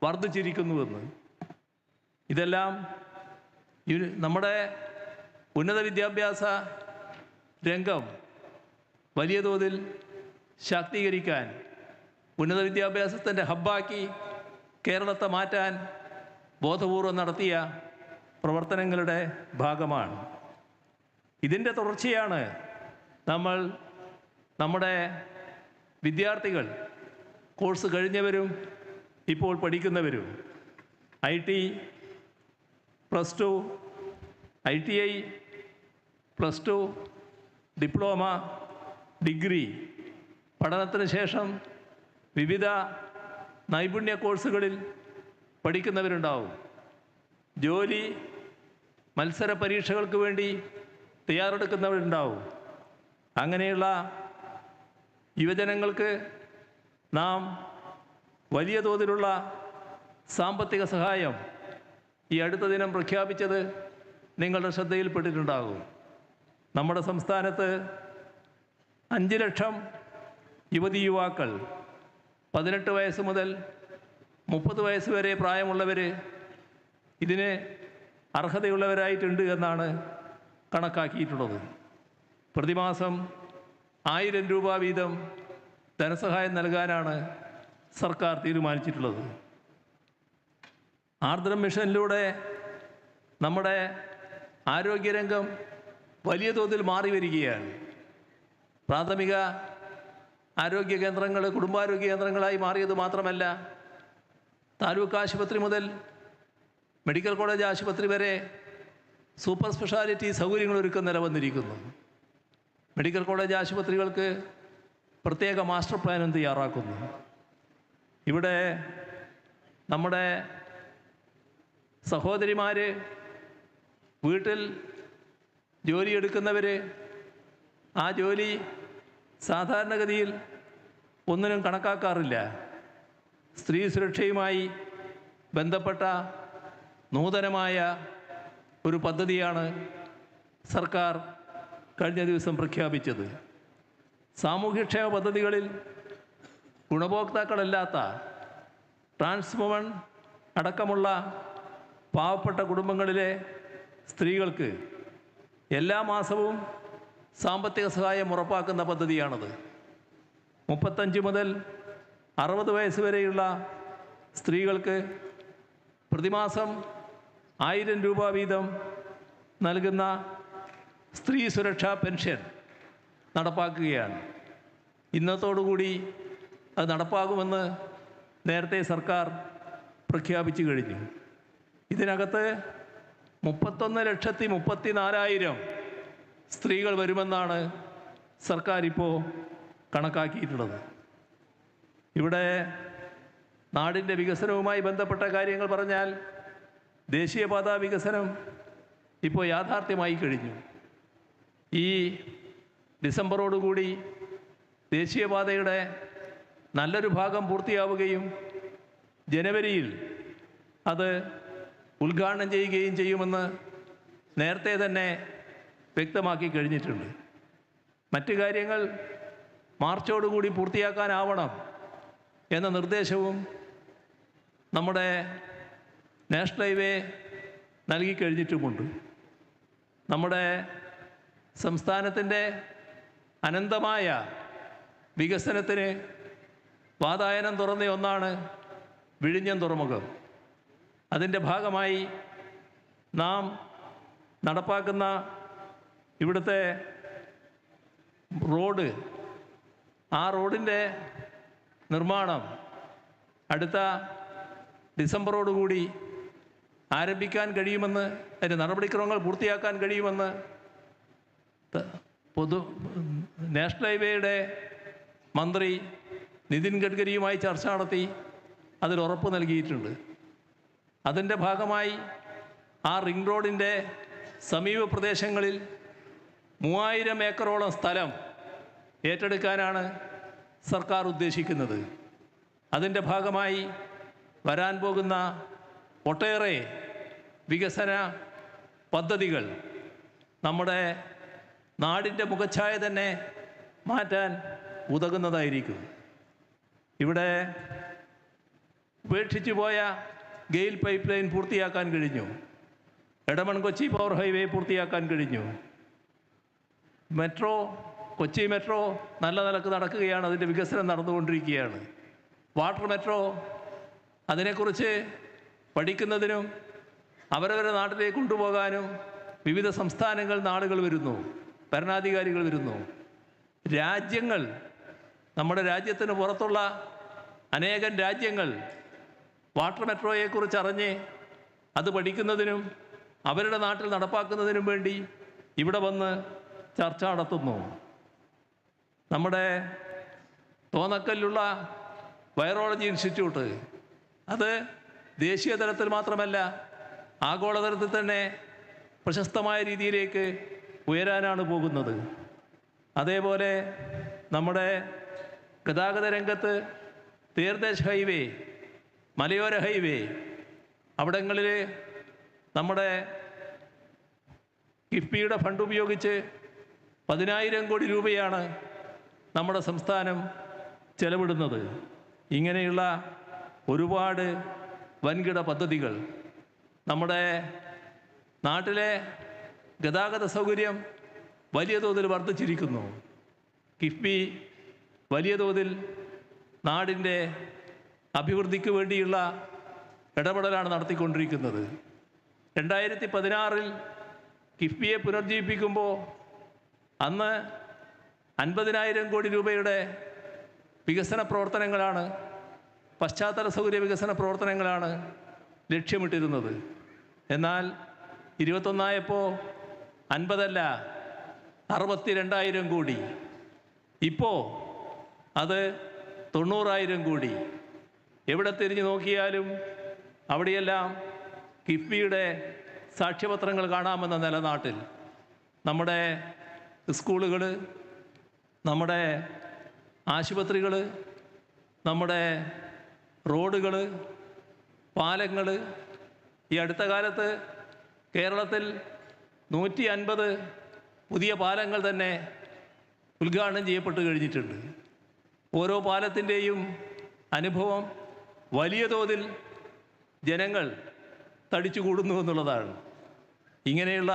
വർദ്ധിച്ചിരിക്കുന്നുവെന്ന്. ഇതെല്ലാം നമ്മുടെ ഉന്നത വിദ്യാഭ്യാസ രംഗം വലിയ തോതിൽ ശാക്തീകരിക്കാൻ, ഉന്നത വിദ്യാഭ്യാസത്തിൻ്റെ ഹബ്ബാക്കി കേരളത്തെ മാറ്റാൻ ബോധപൂർവം നടത്തിയ പ്രവർത്തനങ്ങളുടെ ഭാഗമാണ്. ഇതിൻ്റെ തുടർച്ചയാണ് നമ്മുടെ വിദ്യാർത്ഥികൾ, കോഴ്സ് കഴിഞ്ഞവരും ഇപ്പോൾ പഠിക്കുന്നവരും, IT +2, ITI +2, ഡിപ്ലോമ, ഡിഗ്രി പഠനത്തിന് ശേഷം വിവിധ നൈപുണ്യ കോഴ്സുകളിൽ പഠിക്കുന്നവരുണ്ടാവും. ജോലി മത്സര പരീക്ഷകൾക്ക് വേണ്ടി തയ്യാറെടുക്കുന്നവരുണ്ടാവും. അങ്ങനെയുള്ള യുവജനങ്ങൾക്ക് നാം വലിയ തോതിലുള്ള സാമ്പത്തിക സഹായം ഈ അടുത്ത ദിനം പ്രഖ്യാപിച്ചത് നിങ്ങളുടെ ശ്രദ്ധയിൽപ്പെട്ടിട്ടുണ്ടാകും. നമ്മുടെ സംസ്ഥാനത്ത് 5 ലക്ഷം യുവതി യുവാക്കൾ 18 വയസ്സ് മുതൽ 30 വയസ്സ് വരെ പ്രായമുള്ളവർ ഇതിന് അർഹതയുള്ളവരായിട്ടുണ്ട് എന്നാണ് കണക്കാക്കിയിട്ടുള്ളത്. പ്രതിമാസം 1000 രൂപ വീതം ധനസഹായം നൽകാനാണ് സർക്കാർ തീരുമാനിച്ചിട്ടുള്ളത്. ആർദ്രം മിഷനിലൂടെ നമ്മുടെ ആരോഗ്യരംഗം വലിയ തോതിൽ മാറി വരികയാണ്. പ്രാഥമിക ആരോഗ്യ കേന്ദ്രങ്ങൾ കുടുംബാരോഗ്യ കേന്ദ്രങ്ങളായി മാറിയത് മാത്രമല്ല, താലൂക്ക് ആശുപത്രി മുതൽ മെഡിക്കൽ കോളേജ് ആശുപത്രി വരെ സൂപ്പർ സ്പെഷ്യാലിറ്റി സൗകര്യങ്ങൾ ഒരുക്കുന്ന നില വന്നിരിക്കുന്നു. മെഡിക്കൽ കോളേജ് ആശുപത്രികൾക്ക് പ്രത്യേക മാസ്റ്റർ പ്ലാനും തയ്യാറാക്കുന്നു. ഇവിടെ നമ്മുടെ സഹോദരിമാർ, വീട്ടിൽ ജോലിയെടുക്കുന്നവർ, ആ ജോലി സാധാരണഗതിയിൽ ഒന്നിനും കണക്കാക്കാറില്ല. സ്ത്രീ സുരക്ഷയുമായി ബന്ധപ്പെട്ട നൂതനമായ ഒരു പദ്ധതിയാണ് സർക്കാർ കഴിഞ്ഞ ദിവസം പ്രഖ്യാപിച്ചത്. സാമൂഹ്യക്ഷേമ പദ്ധതികളിൽ ഗുണഭോക്താക്കളല്ലാത്ത ട്രാൻസ് വുമൺ അടക്കമുള്ള പാവപ്പെട്ട കുടുംബങ്ങളിലെ സ്ത്രീകൾക്ക് എല്ലാ മാസവും സാമ്പത്തിക സഹായം ഉറപ്പാക്കുന്ന പദ്ധതിയാണത്. 35 മുതൽ 60 വയസ്സ് വരെയുള്ള സ്ത്രീകൾക്ക് പ്രതിമാസം 1000 രൂപ വീതം നൽകുന്ന സ്ത്രീ സുരക്ഷാ പെൻഷൻ നടപ്പാക്കുകയാണ്. ഇന്നത്തോടുകൂടി അത് നടപ്പാകുമെന്ന് നേരത്തെ സർക്കാർ പ്രഖ്യാപിച്ചു കഴിഞ്ഞു. ഇതിനകത്ത് 31,34,000 സ്ത്രീകൾ വരുമെന്നാണ് സർക്കാർ ഇപ്പോൾ കണക്കാക്കിയിട്ടുള്ളത്. ഇവിടെ നാടിൻ്റെ വികസനവുമായി ബന്ധപ്പെട്ട കാര്യങ്ങൾ പറഞ്ഞാൽ, ദേശീയപാത വികസനം ഇപ്പോൾ യാഥാർത്ഥ്യമായി കഴിഞ്ഞു. ഈ ഡിസംബറോടുകൂടി ദേശീയപാതയുടെ നല്ലൊരു ഭാഗം പൂർത്തിയാവുകയും ജനുവരിയിൽ അത് ഉദ്ഘാടനം ചെയ്യുകയും ചെയ്യുമെന്ന് നേരത്തെ തന്നെ വ്യക്തമാക്കി കഴിഞ്ഞിട്ടുണ്ട്. മറ്റ് കാര്യങ്ങൾ മാർച്ചോടുകൂടി പൂർത്തിയാക്കാനാവണം എന്ന നിർദ്ദേശവും നമ്മുടെ നാഷണൽ ഹൈവേ നൽകിക്കഴിഞ്ഞിട്ടുമുണ്ട്. നമ്മുടെ സംസ്ഥാനത്തിൻ്റെ അനന്തമായ വികസനത്തിന് വാതായനം തുറന്ന ഒന്നാണ് വിഴിഞ്ഞം തുറമുഖം. അതിൻ്റെ ഭാഗമായി നാം നടപ്പാക്കുന്ന ഇവിടുത്തെ റോഡ്, ആ റോഡിൻ്റെ നിർമ്മാണം അടുത്ത ഡിസംബറോടുകൂടി ആരംഭിക്കാൻ കഴിയുമെന്ന്, അതിൻ്റെ നടപടിക്രമങ്ങൾ പൂർത്തിയാക്കാൻ കഴിയുമെന്ന് നാഷണൽ ഹൈവേയുടെ മന്ത്രി നിതിൻ ഗഡ്കരിയുമായി ചർച്ച നടത്തി അതിൽ ഉറപ്പ് നൽകിയിട്ടുണ്ട്. അതിൻ്റെ ഭാഗമായി ആ റിംഗ് റോഡിൻ്റെ സമീപ പ്രദേശങ്ങളിൽ 3000 ഏക്കറോളം സ്ഥലം ഏറ്റെടുക്കാനാണ് സർക്കാർ ഉദ്ദേശിക്കുന്നത്. അതിൻ്റെ ഭാഗമായി വരാൻ പോകുന്ന ഒട്ടേറെ വികസന പദ്ധതികൾ നമ്മുടെ നാടിൻ്റെ മുഖച്ഛായ തന്നെ മാറ്റാൻ ഉതകുന്നതായിരിക്കും. ഇവിടെ ഉപേക്ഷിച്ചു പോയ ഗെയിൽ പൈപ്പ് ലൈൻ പൂർത്തിയാക്കാൻ കഴിഞ്ഞു. എടമൺ കൊച്ചി പവർ ഹൈവേ പൂർത്തിയാക്കാൻ കഴിഞ്ഞു. മെട്രോ, കൊച്ചി മെട്രോ നല്ല നിലക്ക് നടക്കുകയാണ്, അതിൻ്റെ വികസനം നടന്നുകൊണ്ടിരിക്കുകയാണ്. വാട്ടർ മെട്രോ, അതിനെക്കുറിച്ച് പഠിക്കുന്നതിനും അവരവരുടെ നാട്ടിലേക്ക് കൊണ്ടുപോകാനും വിവിധ സംസ്ഥാനങ്ങളിൽ നിന്ന് ആളുകൾ വരുന്നു, ഭരണാധികാരികൾ വരുന്നു. രാജ്യങ്ങൾ, നമ്മുടെ രാജ്യത്തിന് പുറത്തുള്ള അനേകം രാജ്യങ്ങൾ വാട്ടർ മെട്രോയെക്കുറിച്ച് അറിഞ്ഞ് അത് പഠിക്കുന്നതിനും അവരുടെ നാട്ടിൽ നടപ്പാക്കുന്നതിനും വേണ്ടി ഇവിടെ വന്ന് ചർച്ച നടത്തുന്നു. നമ്മുടെ തോന്നക്കല്ലുള്ള വൈറോളജി ഇൻസ്റ്റിറ്റ്യൂട്ട്, അത് ദേശീയ തലത്തിൽ മാത്രമല്ല ആഗോളതലത്തിൽ തന്നെ പ്രശസ്തമായ രീതിയിലേക്ക് ഉയരാനാണ് പോകുന്നത്. അതേപോലെ നമ്മുടെ ഗതാഗത രംഗത്ത് തീരദേശ ഹൈവേ, മലയോര ഹൈവേ, അവിടങ്ങളിൽ നമ്മുടെ കിഫ്ബിയുടെ ഫണ്ട് ഉപയോഗിച്ച് 10,000 കോടി രൂപയാണ് നമ്മുടെ സംസ്ഥാനം ചെലവിടുന്നത്. ഇങ്ങനെയുള്ള ഒരുപാട് വൻകിട പദ്ധതികൾ നമ്മുടെ നാട്ടിലെ ഗതാഗത സൗകര്യം വലിയ തോതിൽ വർദ്ധിച്ചിരിക്കുന്നു. കിഫ്ബി വലിയ തോതിൽ നാടിൻ്റെ അഭിവൃദ്ധിക്ക് വേണ്ടിയുള്ള ഇടപെടലാണ് നടത്തിക്കൊണ്ടിരിക്കുന്നത്. 2016 കിഫ്ബിയെ പുനർജീവിപ്പിക്കുമ്പോൾ അന്ന് 50,000 കോടി രൂപയുടെ വികസന പ്രവർത്തനങ്ങളാണ്, പശ്ചാത്തല സൗകര്യ വികസന പ്രവർത്തനങ്ങളാണ് ലക്ഷ്യമിട്ടിരുന്നത്. എന്നാൽ 21 50 62,000 കോടി. ഇപ്പോൾ അത് 90,000 കോടി. എവിടെ തിരിഞ്ഞു നോക്കിയാലും അവിടെയെല്ലാം കിഫ്ബിയുടെ സാക്ഷ്യപത്രങ്ങൾ കാണാമെന്ന നിലനാട്ടിൽ നമ്മുടെ സ്കൂളുകൾ, നമ്മുടെ ആശുപത്രികൾ, നമ്മുടെ റോഡുകൾ, പാലങ്ങൾ, ഈ അടുത്ത കാലത്ത് കേരളത്തിൽ 150 പുതിയ പാലങ്ങൾ തന്നെ ഉദ്ഘാടനം ചെയ്യപ്പെട്ട് കഴിഞ്ഞിട്ടുണ്ട്. ഓരോ പാലത്തിൻ്റെയും അനുഭവം വലിയ തോതിൽ ജനങ്ങൾ തടിച്ചു കൂടുന്നു എന്നുള്ളതാണ്. ഇങ്ങനെയുള്ള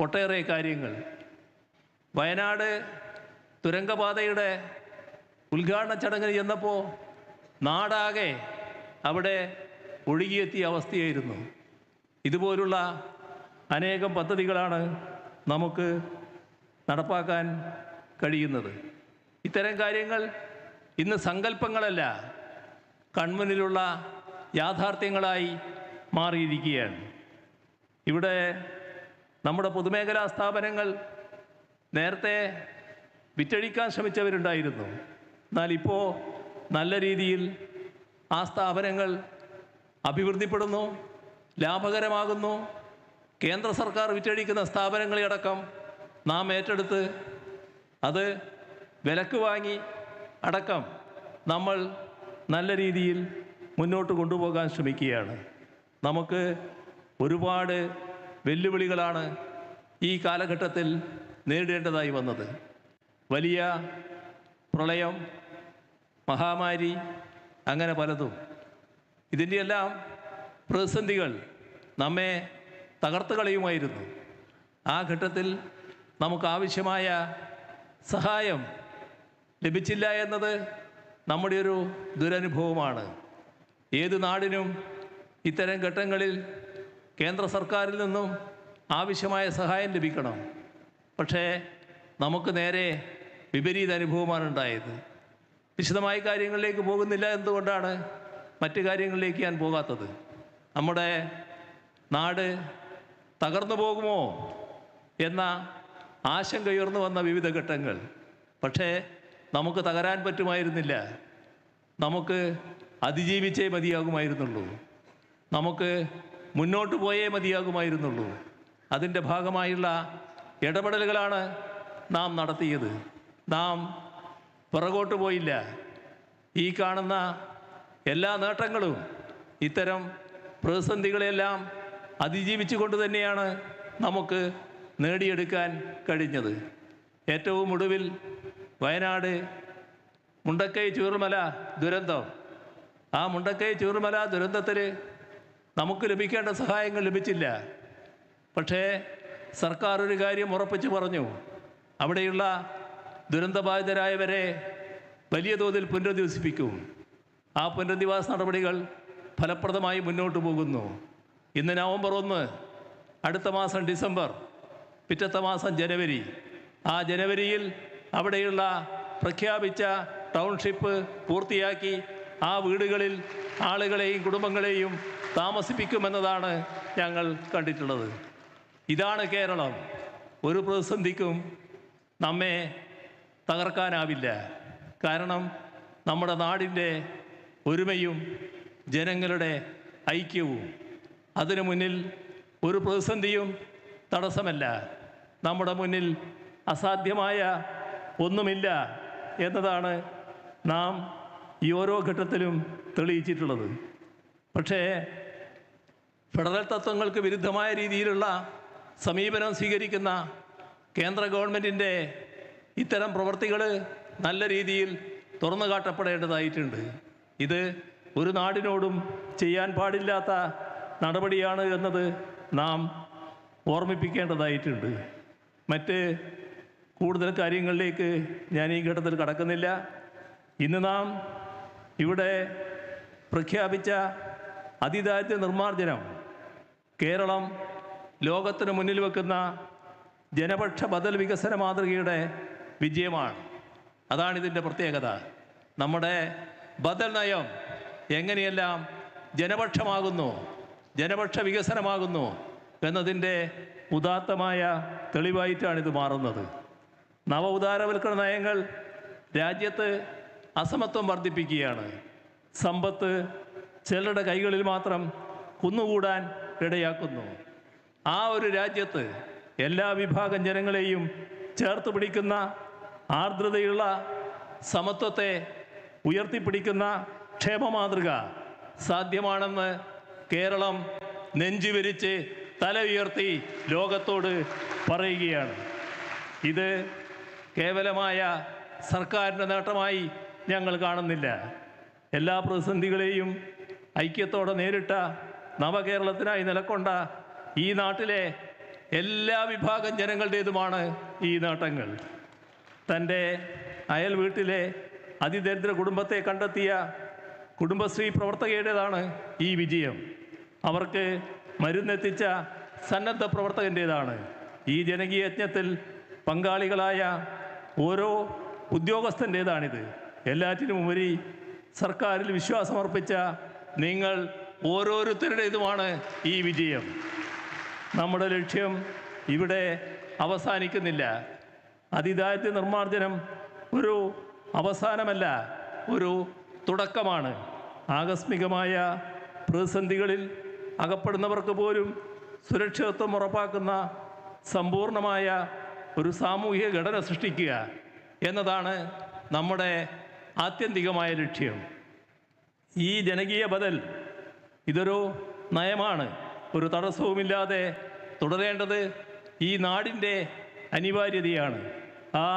ഒട്ടേറെ കാര്യങ്ങൾ. വയനാട് തുരങ്കപാതയുടെ ഉദ്ഘാടന ചടങ്ങിന് ചെന്നപ്പോൾ നാടാകെ അവിടെ ഒഴുകിയെത്തിയ അവസ്ഥയായിരുന്നു. ഇതുപോലുള്ള അനേകം പദ്ധതികളാണ് നമുക്ക് നടപ്പാക്കാൻ കഴിയുന്നത്. ഇത്തരം കാര്യങ്ങൾ ഇന്ന് സങ്കല്പങ്ങളല്ല, കൺമുന്നിലുള്ള യാഥാർത്ഥ്യങ്ങളായി മാറിയിരിക്കുകയാണ്. ഇവിടെ നമ്മുടെ പൊതുമേഖലാ സ്ഥാപനങ്ങൾ നേരത്തെ വിറ്റഴിക്കാൻ ശ്രമിച്ചവരുണ്ടായിരുന്നു. എന്നാൽ ഇപ്പോൾ നല്ല രീതിയിൽ ആ സ്ഥാപനങ്ങൾ അഭിവൃദ്ധിപ്പെടുന്നു, ലാഭകരമാകുന്നു. കേന്ദ്ര സർക്കാർ വിറ്റഴിക്കുന്ന സ്ഥാപനങ്ങളെ അടക്കം നാം ഏറ്റെടുത്ത് അത് വിലക്ക് വാങ്ങി അടക്കം നമ്മൾ നല്ല രീതിയിൽ മുന്നോട്ട് കൊണ്ടുപോകാൻ ശ്രമിക്കുകയാണ്. നമുക്ക് ഒരുപാട് വെല്ലുവിളികളാണ് ഈ കാലഘട്ടത്തിൽ നേരിടേണ്ടതായി വന്നത്. വലിയ പ്രളയം, മഹാമാരി, അങ്ങനെ പലതും. ഇതിൻ്റെയെല്ലാം പ്രതിസന്ധികൾ നമ്മെ തകർത്ത് കളയുമായിരുന്നു. ആ ഘട്ടത്തിൽ നമുക്കാവശ്യമായ സഹായം ലഭിച്ചില്ല എന്നത് നമ്മുടെ ഒരു ദുരനുഭവമാണ്. ഏത് നാടിനും ഇത്തരം ഘട്ടങ്ങളിൽ കേന്ദ്ര സർക്കാരിൽ നിന്നും ആവശ്യമായ സഹായം ലഭിക്കണം. പക്ഷേ നമുക്ക് നേരെ വിപരീത അനുഭവമാണ് ഉണ്ടായത്. വിശദമായ കാര്യങ്ങളിലേക്ക് പോകുന്നില്ല. എന്തുകൊണ്ടാണ് മറ്റു കാര്യങ്ങളിലേക്ക് ഞാൻ പോകാത്തത്? നമ്മുടെ നാട് തകർന്നു പോകുമോ എന്ന ആശങ്ക ഉയർന്നു വന്ന വിവിധ ഘട്ടങ്ങൾ. പക്ഷേ നമുക്ക് തകരാൻ പറ്റുമായിരുന്നില്ല. നമുക്ക് അതിജീവിച്ചേ മതിയാകുമായിരുന്നുള്ളൂ. നമുക്ക് മുന്നോട്ട് പോയേ മതിയാകുമായിരുന്നുള്ളൂ. അതിൻ്റെ ഭാഗമായുള്ള ഇടപെടലുകളാണ് നാം നടത്തിയത്. നാം പുറകോട്ട് പോയില്ല. ഈ കാണുന്ന എല്ലാ നേട്ടങ്ങളും ഇത്തരം പ്രതിസന്ധികളെല്ലാം അതിജീവിച്ചു കൊണ്ട് തന്നെയാണ് നമുക്ക് നേടിയെടുക്കാൻ കഴിഞ്ഞത്. ഏറ്റവും ഒടുവിൽ വയനാട് മുണ്ടക്കൈ ചൂരൽമല ദുരന്തം ആ മുണ്ടക്കൈ ചൂരൽമല ദുരന്തത്തിൽ നമുക്ക് ലഭിക്കേണ്ട സഹായങ്ങൾ ലഭിച്ചില്ല. പക്ഷേ സർക്കാർ ഒരു കാര്യം ഉറപ്പിച്ചു പറഞ്ഞു, അവിടെയുള്ള ദുരന്തബാധിതരായവരെ വലിയ തോതിൽ പുനരധിവസിപ്പിക്കും. ആ പുനരധിവാസ നടപടികൾ ഫലപ്രദമായി മുന്നോട്ട് പോകുന്നു. ഇന്ന് നവംബർ 1, അടുത്ത മാസം ഡിസംബർ, പിറ്റത്തെ മാസം ജനുവരി. ആ ജനുവരിയിൽ അവിടെയുള്ള പ്രഖ്യാപിച്ച ടൗൺഷിപ്പ് പൂർത്തിയാക്കി ആ വീടുകളിൽ ആളുകളെയും കുടുംബങ്ങളെയും താമസിപ്പിക്കുമെന്നതാണ് ഞങ്ങൾ കണ്ടിട്ടുള്ളത്. ഇതാണ് കേരളം. ഒരു പ്രതിസന്ധിക്കും നമ്മെ തകർക്കാനാവില്ല. കാരണം നമ്മുടെ നാടിൻ്റെ ഒരുമയും ജനങ്ങളുടെ ഐക്യവും. അതിനു മുന്നിൽ ഒരു പ്രതിസന്ധിയും തടസ്സമല്ല. നമ്മുടെ മുന്നിൽ അസാധ്യമായ ഒന്നുമില്ല എന്നതാണ് നാം ഈ ഓരോ ഘട്ടത്തിലും തെളിയിച്ചിട്ടുള്ളത്. പക്ഷേ ഫെഡറൽ തത്വങ്ങൾക്ക് വിരുദ്ധമായ രീതിയിലുള്ള സമീപനം സ്വീകരിക്കുന്ന കേന്ദ്ര ഗവൺമെൻറ്റിൻ്റെ ഇത്തരം പ്രവൃത്തികൾ നല്ല രീതിയിൽ തുറന്നു കാട്ടപ്പെടേണ്ടതായിട്ടുണ്ട്. ഇത് ഒരു നാടിനോടും ചെയ്യാൻ പാടില്ലാത്ത നടപടിയാണ് എന്നത് നാം ഓർമ്മിപ്പിക്കേണ്ടതായിട്ടുണ്ട്. മറ്റ് കൂടുതൽ കാര്യങ്ങളിലേക്ക് ഞാൻ ഈ ഘട്ടത്തിൽ കടക്കുന്നില്ല. ഇന്ന് നാം ഇവിടെ പ്രഖ്യാപിച്ച അതിദാരിദ്ര്യ നിർമ്മാർജ്ജനം കേരളം ലോകത്തിന് മുന്നിൽ വെക്കുന്ന ജനപക്ഷ ബദൽ വികസന മാതൃകയുടെ വിജയമാണ്. അതാണിതിൻ്റെ പ്രത്യേകത. നമ്മുടെ ബദൽ നയം എങ്ങനെയെല്ലാം ജനപക്ഷമാകുന്നു, ജനപക്ഷ വികസനമാകുന്നു എന്നതിൻ്റെ ഉദാത്തമായ തെളിവായിട്ടാണിത് മാറുന്നത്. നവ ഉദാരവൽക്കരണ നയങ്ങൾ രാജ്യത്ത് അസമത്വം വർദ്ധിപ്പിക്കുകയാണ്. സമ്പത്ത് ചിലരുടെ കൈകളിൽ മാത്രം കുന്നുകൂടാൻ ഇടയാക്കുന്നു. ആ ഒരു രാജ്യത്ത് എല്ലാ വിഭാഗം ജനങ്ങളെയും ചേർത്ത് പിടിക്കുന്ന ആർദ്രതയുള്ള സമത്വത്തെ ഉയർത്തിപ്പിടിക്കുന്ന ക്ഷേമമാതൃക സാധ്യമാണെന്ന് കേരളം നെഞ്ചുവിരിച്ച് തല ഉയർത്തി ലോകത്തോട് പറയുകയാണ്. ഇത് കേവലമായ സർക്കാരിൻ്റെ നേട്ടമായി ഞങ്ങൾ കാണുന്നില്ല. എല്ലാ പ്രതിസന്ധികളെയും ഐക്യത്തോടെ നേരിട്ട നവകേരളത്തിനായി നിലകൊണ്ട ഈ നാട്ടിലെ എല്ലാ വിഭാഗം ജനങ്ങളുടേതുമാണ് ഈ നേട്ടങ്ങൾ. തൻ്റെ അയൽ വീട്ടിലെ അതിദരിദ്ര കുടുംബത്തെ കണ്ടെത്തിയ കുടുംബശ്രീ പ്രവർത്തകയുടേതാണ് ഈ വിജയം. അവർക്ക് മരുന്നെത്തിച്ച സന്നദ്ധ പ്രവർത്തകൻ്റേതാണ്. ഈ ജനകീയ യജ്ഞത്തിൽ പങ്കാളികളായ ഓരോ ഉദ്യോഗസ്ഥൻ്റേതാണിത്. എല്ലാറ്റിനുമുപരി സർക്കാരിൽ വിശ്വാസമർപ്പിച്ച നിങ്ങൾ ഓരോരുത്തരുടേതുമാണ് ഈ വിജയം. നമ്മുടെ ലക്ഷ്യം ഇവിടെ അവസാനിക്കുന്നില്ല. അതിദാരിദ്ര്യ നിർമ്മാർജ്ജനം ഒരു അവസാനമല്ല, ഒരു തുടക്കമാണ്. ആകസ്മികമായ പ്രതിസന്ധികളിൽ അകപ്പെടുന്നവർക്ക് പോലും സുരക്ഷിതത്വം ഉറപ്പാക്കുന്ന സമ്പൂർണമായ ഒരു സാമൂഹിക ഘടന സൃഷ്ടിക്കുക എന്നതാണ് നമ്മുടെ ആത്യന്തികമായ ലക്ഷ്യം. ഈ ജനകീയ ബദൽ ഇതൊരു നയമാണ്. ഒരു തടസ്സവുമില്ലാതെ തുടരേണ്ടത് ഈ നാടിൻ്റെ അനിവാര്യതയാണ്. ആ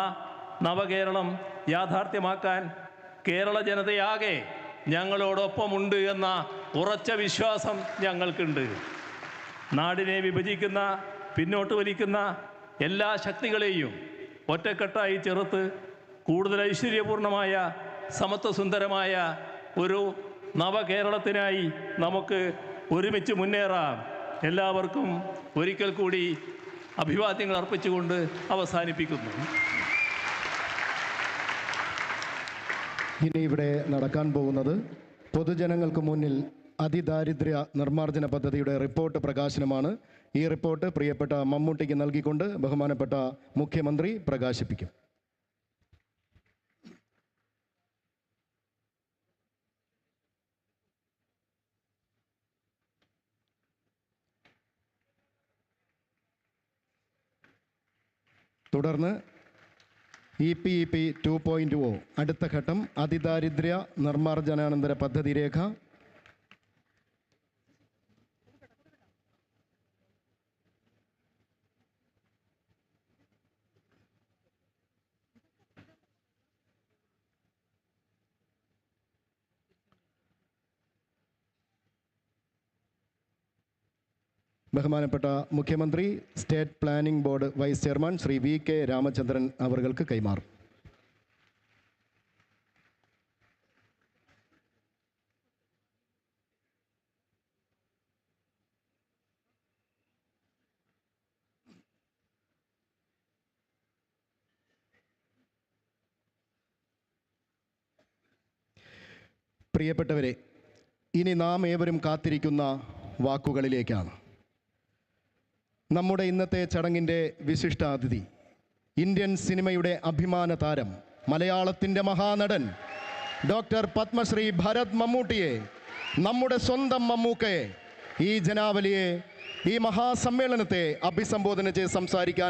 നവകേരളം യാഥാർത്ഥ്യമാക്കാൻ കേരള ജനതയാകെ ഞങ്ങളോടൊപ്പമുണ്ട് എന്ന ഉറച്ച വിശ്വാസം ഞങ്ങൾക്കുണ്ട്. നാടിനെ വിഭജിക്കുന്ന, പിന്നോട്ട് വലിക്കുന്ന എല്ലാ ശക്തികളെയും ഒറ്റക്കെട്ടായി ചെറുത്ത് കൂടുതൽ ഐശ്വര്യപൂർണമായ സമത്വസുന്ദരമായ ഒരു നവകേരളത്തിനായി നമുക്ക് ഒരുമിച്ച് മുന്നേറാം. എല്ലാവർക്കും ഒരിക്കൽ കൂടി അഭിവാദ്യങ്ങൾ അർപ്പിച്ചുകൊണ്ട് അവസാനിപ്പിക്കുന്നു. ഇനി ഇവിടെ നടക്കാൻ പോകുന്നത് പൊതുജനങ്ങൾക്ക് മുന്നിൽ അതിദാരിദ്ര്യ നിർമ്മാർജ്ജന പദ്ധതിയുടെ റിപ്പോർട്ട് പ്രകാശനമാണ്. ഈ റിപ്പോർട്ട് പ്രിയപ്പെട്ട മമ്മൂട്ടിക്ക് നൽകിക്കൊണ്ട് ബഹുമാനപ്പെട്ട മുഖ്യമന്ത്രി പ്രകാശിപ്പിക്കും. തുടർന്ന് EPEP 2.0 അടുത്ത ഘട്ടം അതിദാരിദ്ര്യ നിർമ്മാർജ്ജനാനന്തര പദ്ധതി രേഖ, ബഹുമാനപ്പെട്ട മുഖ്യമന്ത്രി state planning board vice chairman Shri VK Ramachandran അവർക്ക് കൈമാറും. പ്രിയപ്പെട്ടവരെ, ഇനി നാം ഏവരും കാത്തിരിക്കുന്ന വാക്കുകളിലേക്കാണ്. നമ്മുടെ ഇന്നത്തെ ചടങ്ങിൻ്റെ വിശിഷ്ടാതിഥി, ഇന്ത്യൻ സിനിമയുടെ അഭിമാന താരം, മലയാളത്തിൻ്റെ മഹാനടൻ ഡോക്ടർ പത്മശ്രീ ഭരത് മമ്മൂട്ടിയെ, നമ്മുടെ സ്വന്തം മമ്മൂക്കയെ, ഈ ജനാവലിയെ, ഈ മഹാസമ്മേളനത്തെ അഭിസംബോധന ചെയ്ത് സംസാരിക്കാൻ